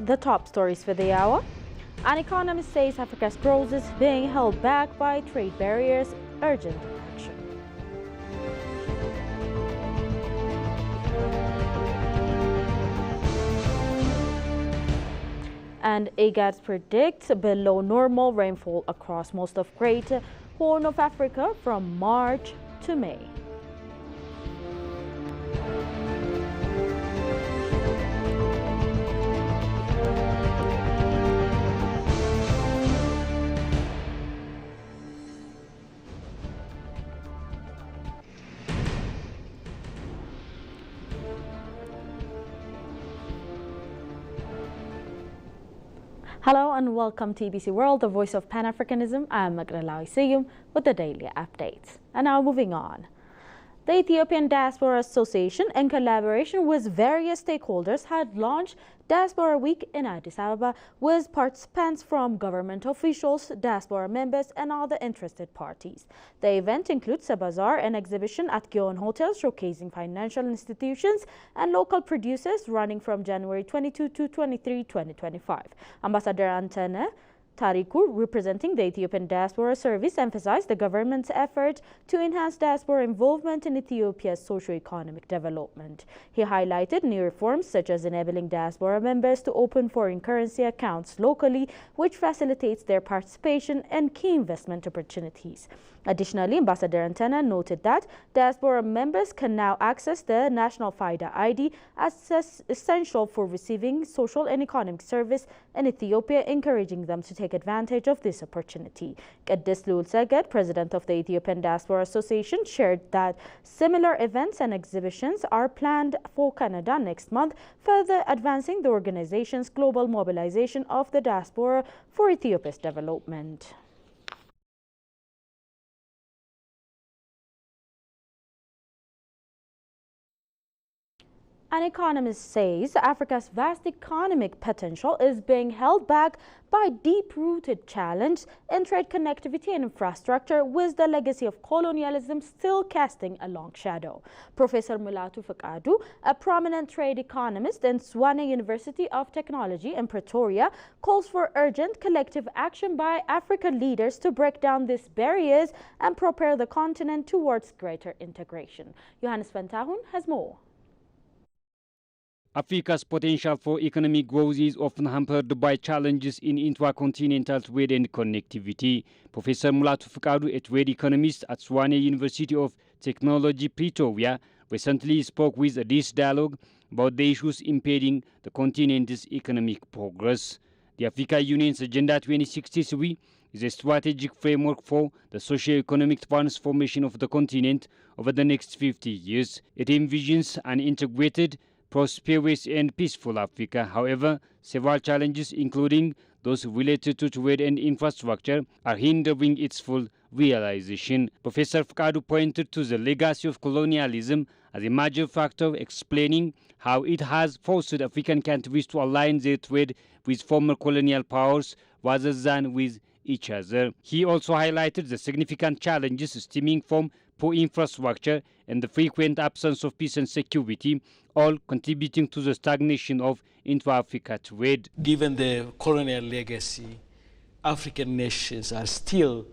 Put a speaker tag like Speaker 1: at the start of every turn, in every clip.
Speaker 1: The top stories for the hour. An economist says Africa's growth is being held back by trade barriers, urgent action. And IGAD predicts below normal rainfall across most of Great Horn of Africa from March to May. Hello and welcome to EBC World, the voice of Pan-Africanism. I'm Magdalena Isayum with the daily updates. And now moving on. The Ethiopian Diaspora Association, in collaboration with various stakeholders, had launched Diaspora Week in Addis Ababa with participants from government officials, diaspora members and other interested parties. The event includes a bazaar and exhibition at Gion Hotel showcasing financial institutions and local producers running from January 22 to 23, 2025. Ambassador Antene Tariku, representing the Ethiopian Diaspora Service, emphasized the government's effort to enhance diaspora involvement in Ethiopia's socio-economic development. He highlighted new reforms such as enabling diaspora members to open foreign currency accounts locally, which facilitates their participation in key investment opportunities. Additionally, Ambassador Antena noted that diaspora members can now access the National FIDA ID as essential for receiving social and economic service in Ethiopia, encouraging them to take advantage of this opportunity. Qedis Lul Seged, president of the Ethiopian Diaspora Association, shared that similar events and exhibitions are planned for Canada next month, further advancing the organization's global mobilization of the diaspora for Ethiopia's development. An economist says Africa's vast economic potential is being held back by deep-rooted challenge in trade connectivity and infrastructure, with the legacy of colonialism still casting a long shadow. Professor Mulatu Fakadu, a prominent trade economist in Swane University of Technology in Pretoria, calls for urgent collective action by African leaders to break down these barriers and propel the continent towards greater integration. Johannes van Tahun has more.
Speaker 2: Africa's potential for economic growth is often hampered by challenges in intercontinental trade and connectivity. Professor Mulatu Fakadu, a trade economist at Swane University of Technology, Pretoria, recently spoke with this dialogue about the issues impeding the continent's economic progress. The Africa Union's Agenda 2063 is a strategic framework for the socio-economic transformation of the continent over the next 50 years. It envisions an integrated, prosperous and peaceful Africa. However, several challenges, including those related to trade and infrastructure, are hindering its full realization. Professor Fakadu pointed to the legacy of colonialism as a major factor, explaining how it has forced African countries to align their trade with former colonial powers rather than with each other. He also highlighted the significant challenges stemming from poor infrastructure and the frequent absence of peace and security, all contributing to the stagnation of intra-Africa trade.
Speaker 3: Given the colonial legacy, African nations are still,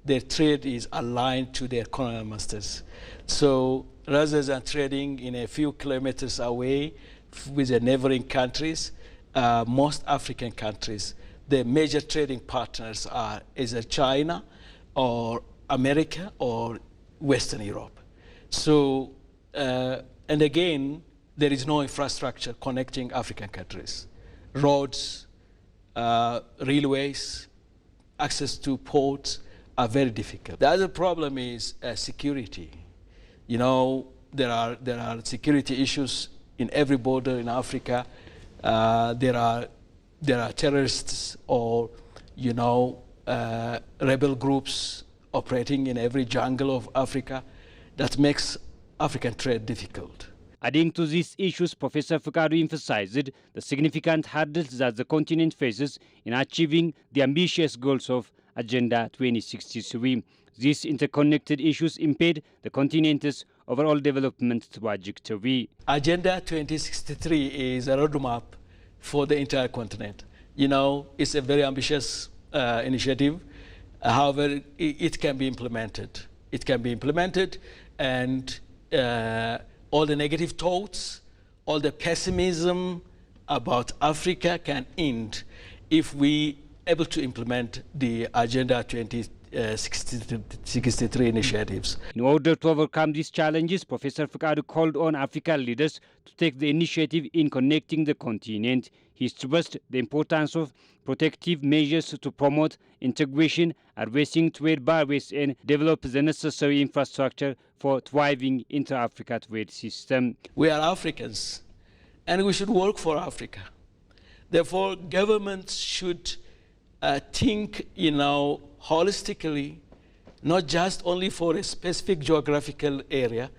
Speaker 3: their trade is aligned to their colonial masters. So rather than trading in a few kilometers away with the neighboring countries, most African countries, the major trading partners are either China or America or Western Europe. So, and again, there is no infrastructure connecting African countries. Roads, railways, access to ports are very difficult. The other problem is security. You know, there are security issues in every border in Africa. There are terrorists or, you know, rebel groups operating in every jungle of Africa. That makes African trade difficult.
Speaker 2: Adding to these issues, Professor Fakadu emphasized the significant hurdles that the continent faces in achieving the ambitious goals of Agenda 2063. These interconnected issues impede the continent's overall development trajectory.
Speaker 3: Agenda 2063 is a roadmap for the entire continent. You know, it's a very ambitious initiative. However, it can be implemented. It can be implemented, and all the negative thoughts, all the pessimism about Africa can end if we able to implement the Agenda 2063 initiatives.
Speaker 2: In order to overcome these challenges, Professor Fikadu called on African leaders to take the initiative in connecting the continent. He stressed the importance of protective measures to promote integration, addressing trade barriers, and develop the necessary infrastructure for thriving inter-Africa trade system.
Speaker 3: We are Africans, and we should work for Africa. Therefore, governments should think, holistically, not just only for a specific geographical area,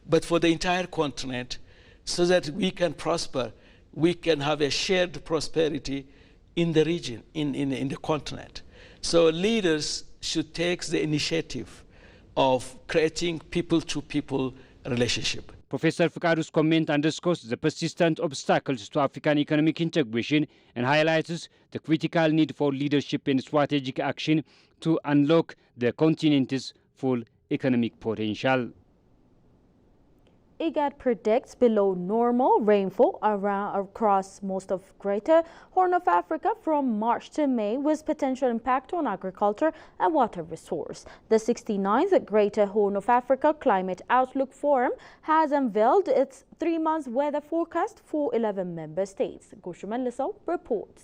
Speaker 3: but for the entire continent, so that we can prosper. We can have a shared prosperity in the region, in the continent. So leaders should take the initiative of creating people-to-people relationship.
Speaker 2: Professor Fikadu's comment underscores the persistent obstacles to African economic integration and highlights the critical need for leadership and strategic action to unlock the continent's full economic potential.
Speaker 1: IGAD predicts below normal rainfall across most of Greater Horn of Africa from March to May, with potential impact on agriculture and water resource. The 69th Greater Horn of Africa Climate Outlook Forum has unveiled its 3-month weather forecast for 11 member states. Gushuman Liso reports.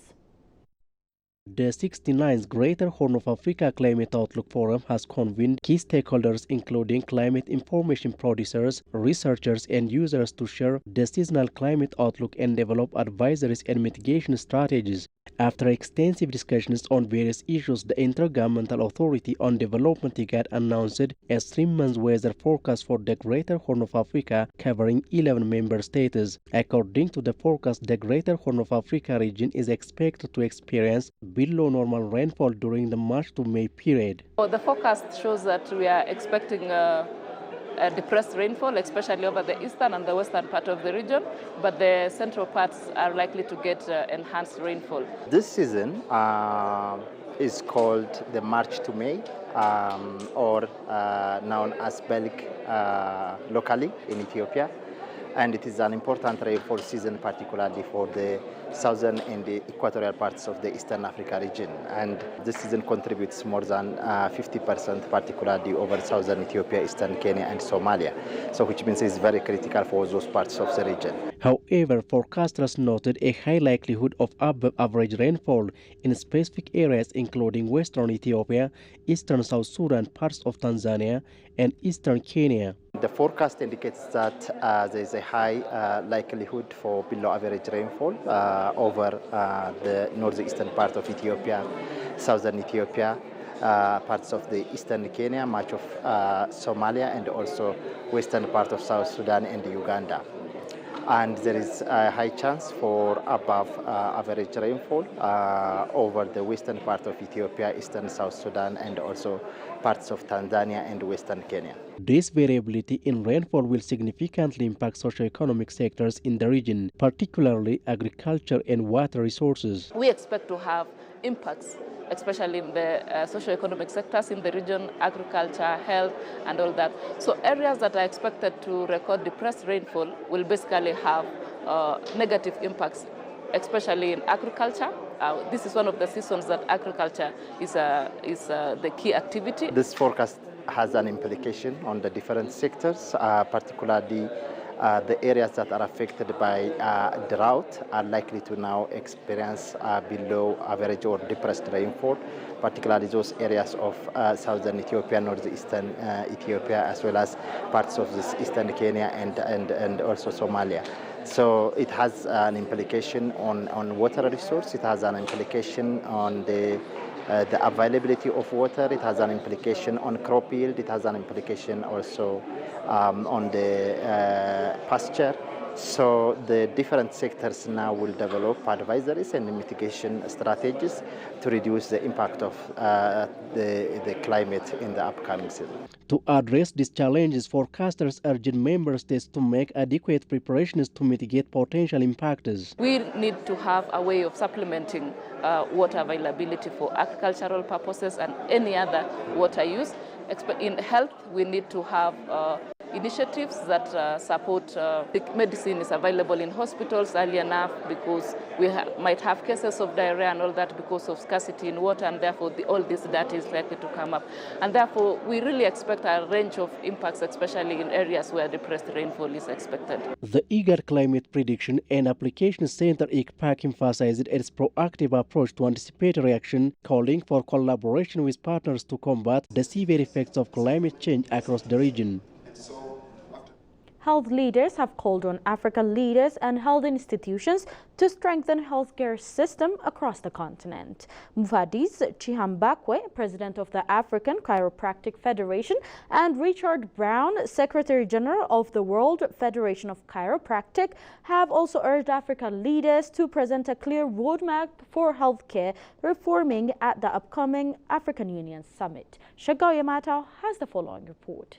Speaker 4: The 69th Greater Horn of Africa Climate Outlook Forum has convened key stakeholders including climate information producers, researchers and users to share the seasonal climate outlook and develop advisories and mitigation strategies. After extensive discussions on various issues, the Intergovernmental Authority on Development IGAD announced a 3-month weather forecast for the Greater Horn of Africa covering 11 member states. According to the forecast, the Greater Horn of Africa region is expected to experience below normal rainfall during the March to May period.
Speaker 5: The forecast shows that we are expecting a depressed rainfall, especially over the eastern and the western part of the region, but the central parts are likely to get enhanced rainfall.
Speaker 6: This season is called the March to May, or known as Belik locally in Ethiopia. And it is an important rainfall season, particularly for the southern and the equatorial parts of the Eastern Africa region. And this season contributes more than 50%, particularly over southern Ethiopia, Eastern Kenya, and Somalia. So which means it's very critical for those parts of the region.
Speaker 4: However, forecasters noted a high likelihood of above average rainfall in specific areas including western Ethiopia, eastern South Sudan, parts of Tanzania, and eastern Kenya.
Speaker 6: The forecast indicates that there is a high likelihood for below average rainfall over the northeastern part of Ethiopia, southern Ethiopia, parts of the eastern Kenya, much of Somalia, and also western part of South Sudan and Uganda. And there is a high chance for above average rainfall over the western part of Ethiopia, eastern South Sudan, and also parts of Tanzania and western Kenya.
Speaker 4: This variability in rainfall will significantly impact socio-economic sectors in the region, particularly agriculture and water resources.
Speaker 5: We expect to have impacts, especially in the socio-economic sectors in the region, agriculture, health, and all that. So areas that are expected to record depressed rainfall will basically have negative impacts, especially in agriculture. This is one of the seasons that agriculture is the key activity.
Speaker 6: This forecast has an implication on the different sectors, particularly the areas that are affected by drought are likely to now experience below average or depressed rainfall, particularly those areas of southern Ethiopia, northeastern Ethiopia, as well as parts of this eastern Kenya and also Somalia. So it has an implication on water resource, it has an implication on the availability of water, it has an implication on crop yield, it has an implication also on the pasture So the different sectors now will develop advisories and mitigation strategies to reduce the impact of the climate in the upcoming season.
Speaker 4: To address these challenges, forecasters urged member states to make adequate preparations to mitigate potential impacts.
Speaker 5: We need to have a way of supplementing water availability for agricultural purposes and any other water use. In health, we need to have initiatives that support medicine is available in hospitals early enough, because we might have cases of diarrhea and all that because of scarcity in water, and therefore all this data is likely to come up. And therefore we really expect a range of impacts, especially in areas where depressed rainfall is expected.
Speaker 4: The IGAD Climate Prediction and Application Center ICPAC emphasized its proactive approach to anticipatory action, calling for collaboration with partners to combat the severe effects of climate change across the region.
Speaker 1: Health leaders have called on African leaders and health institutions to strengthen healthcare system across the continent. Adisa Chihambakwe, president of the African Chiropractic Federation, and Richard Brown, Secretary General of the World Federation of Chiropractic, have also urged African leaders to present a clear roadmap for healthcare reforming at the upcoming African Union Summit. Shagao Yamato has the following report.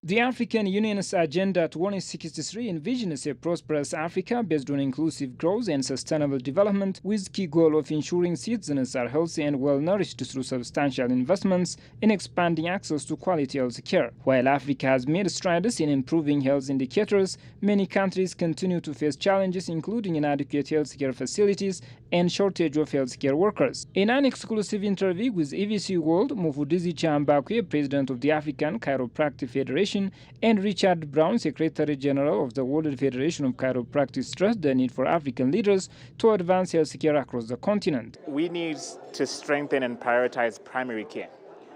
Speaker 7: The African Union's Agenda 2063 envisions a prosperous Africa based on inclusive growth and sustainable development, with key goal of ensuring citizens are healthy and well-nourished through substantial investments in expanding access to quality health care. While Africa has made strides in improving health indicators, many countries continue to face challenges, including inadequate healthcare facilities and shortage of healthcare workers. In an exclusive interview with EVC World, Adisa Chihambakwe, president of the African Chiropractic Federation, and Richard Brown, Secretary General of the World Federation of Chiropractic, stressed the need for African leaders to advance healthcare across the continent.
Speaker 8: We need to strengthen and prioritize primary care.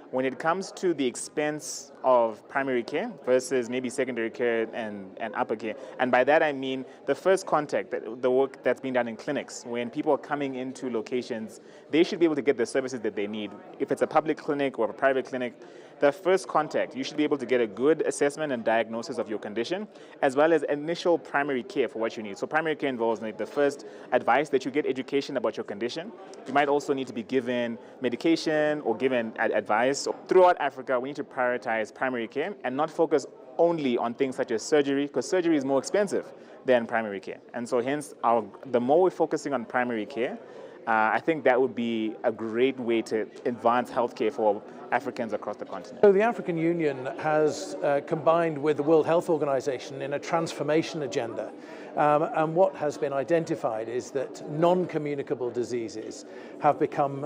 Speaker 8: When it comes to the expense of primary care versus maybe secondary care and upper care, and by that I mean the first contact, the work that's being done in clinics, when people are coming into locations, they should be able to get the services that they need. If it's a public clinic or a private clinic, the first contact, you should be able to get a good assessment and diagnosis of your condition, as well as initial primary care for what you need. So primary care involves like the first advice, that you get education about your condition. You might also need to be given medication or given advice. So throughout Africa, we need to prioritize primary care and not focus only on things such as surgery, because surgery is more expensive than primary care. And so hence, the more we're focusing on primary care, I think that would be a great way to advance healthcare for Africans across the continent.
Speaker 9: So the African Union has combined with the World Health Organization in a transformation agenda. And what has been identified is that non-communicable diseases have become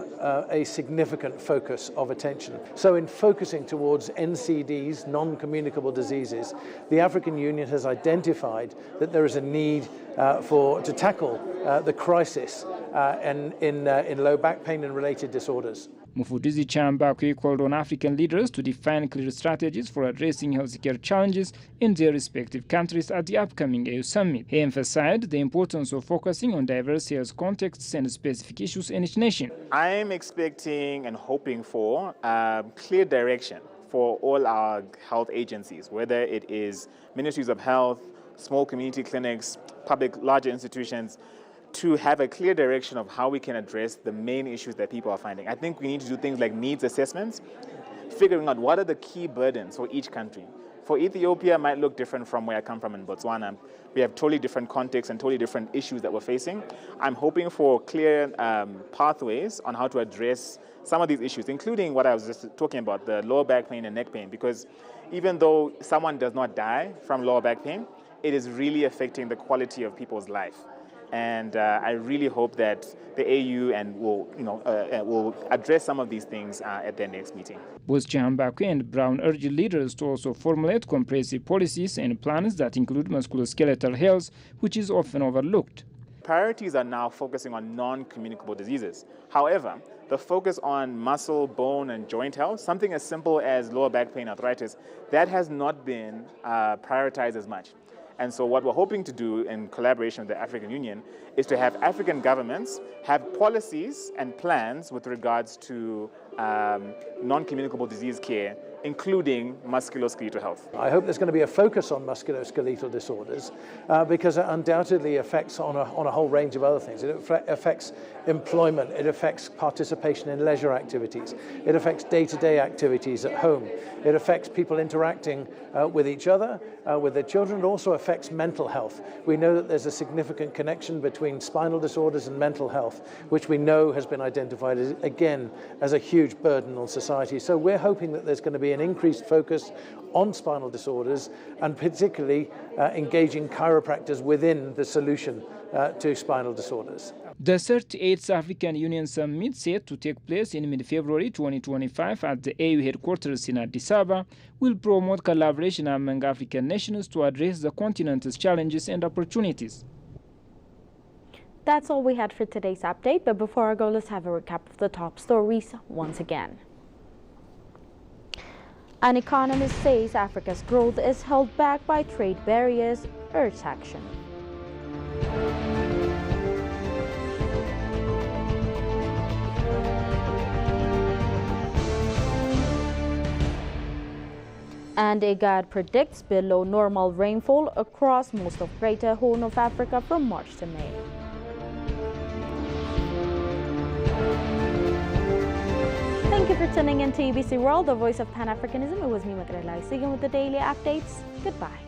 Speaker 9: a significant focus of attention. So in focusing towards NCDs, non-communicable diseases, the African Union has identified that there is a need to tackle the crisis in low back pain and related disorders.
Speaker 7: Adisa Chihambakwe called on African leaders to define clear strategies for addressing healthcare challenges in their respective countries at the upcoming AU Summit. He emphasized the importance of focusing on diverse health contexts and specific issues in each nation.
Speaker 8: I am expecting and hoping for clear direction for all our health agencies, whether it is ministries of health, small community clinics, public larger institutions, to have a clear direction of how we can address the main issues that people are finding. I think we need to do things like needs assessments, figuring out what are the key burdens for each country. For Ethiopia, it might look different from where I come from in Botswana. We have totally different contexts and totally different issues that we're facing. I'm hoping for clear pathways on how to address some of these issues, including what I was just talking about, the lower back pain and neck pain, because even though someone does not die from lower back pain, it is really affecting the quality of people's life. And I really hope that the AU will address some of these things at their next meeting.
Speaker 7: Both Chihambakwe and Brown urged leaders to also formulate comprehensive policies and plans that include musculoskeletal health, which is often overlooked.
Speaker 8: Priorities are now focusing on non-communicable diseases. However, the focus on muscle, bone, and joint health, something as simple as lower back pain, arthritis, that has not been prioritized as much. And so what we're hoping to do in collaboration with the African Union is to have African governments have policies and plans with regards to non-communicable disease care, including musculoskeletal health.
Speaker 9: I hope there's going to be a focus on musculoskeletal disorders because it undoubtedly affects on a whole range of other things. It affects employment, it affects participation in leisure activities, it affects day-to-day activities at home, it affects people interacting with each other, with their children. It also affects mental health. We know that there's a significant connection between spinal disorders and mental health, which we know has been identified as, again, as a huge burden on society. So we're hoping that there's going to be an increased focus on spinal disorders and particularly engaging chiropractors within the solution to spinal disorders.
Speaker 7: The 38th African Union Summit, set to take place in mid-February 2025 at the AU headquarters in Addis Ababa, will promote collaboration among African nations to address the continent's challenges and opportunities.
Speaker 1: That's all we had for today's update, but before I go, let's have a recap of the top stories once again. An economist says Africa's growth is held back by trade barriers, urges action. And IGAD predicts below normal rainfall across most of Greater Horn of Africa from March to May. Thank you for tuning in to EBC World, the voice of Pan-Africanism. It was me, Adisa, with the daily updates. Goodbye.